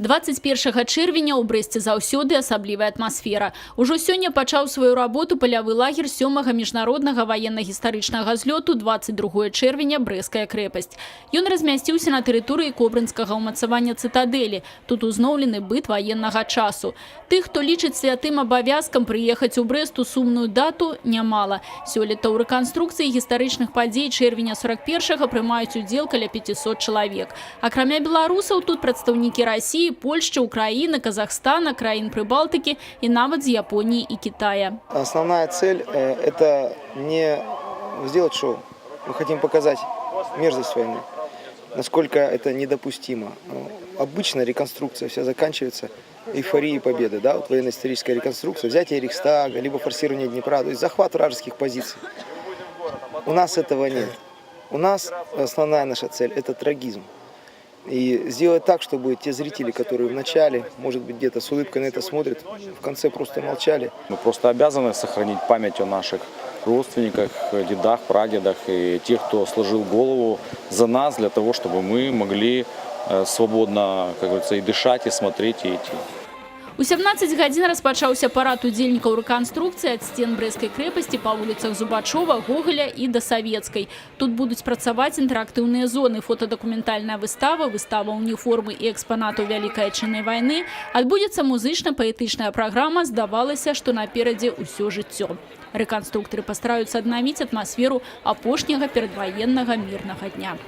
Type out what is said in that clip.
21 чэрвеня ў Брэсце заўсёды асаблівая атмасфера. Ужо сёння пачаў сваю работу палявы лагер 7-га міжнароднага ваенна-гістарычнага злёту 22 чэрвеня Брэсцкая крэпасць. Ён размясціўся на тэрыторыі кобрынскага ўмацавання цытадэлі. Тут узноўлены быт ваеннага часу. Тых, хто лічыць святым абавязкам прыехаць у Брэст у сумную дату, нямала. Сёлета ў рэканструкцыі гістарычных падзей чэрвеня 41-га прымаюць удзел каля 500 чалавек. Акрамя беларусаў тут прадстаўнікі России, Польши, Украины, Казахстана, краін Прибалтики и нават з Японии и Китая. Основная цель – это не сделать шоу. Мы хотим показать мерзость войны, насколько это недопустимо. Обычно реконструкция вся заканчивается эйфорией победы, да, вот военно-историческая реконструкция, взятие Рейхстага, либо форсирование Днепра, то есть захват вражеских позиций. У нас этого нет. У нас основная наша цель – это трагизм. И сделать так, чтобы те зрители, которые в начале, может быть, где-то с улыбкой на это смотрят, в конце просто молчали. Мы просто обязаны сохранить память о наших родственниках, дедах, прадедах и тех, кто сложил голову за нас, для того, чтобы мы могли свободно, как говорится, и дышать, и смотреть, и идти. У 17 гадзін распачаўся парад удзельнікаў рэканструкцыі ад сцен Брэсцкай крэпасці па вуліцах Зубачова, Гоголя і да Савецкай. Тут будуць працаваць інтэрактыўныя зоны, фотадакументальная выстава, выстава уніформы і экспанатаў Вялікай Адчыннай вайны. Адбудзецца музычна-паэтычная праграма, здавалася, што наперадзе ўсё жыццё. Рэканструктары пастараюцца аднавіць атмасферу апошняга перадваеннага мірнага дня.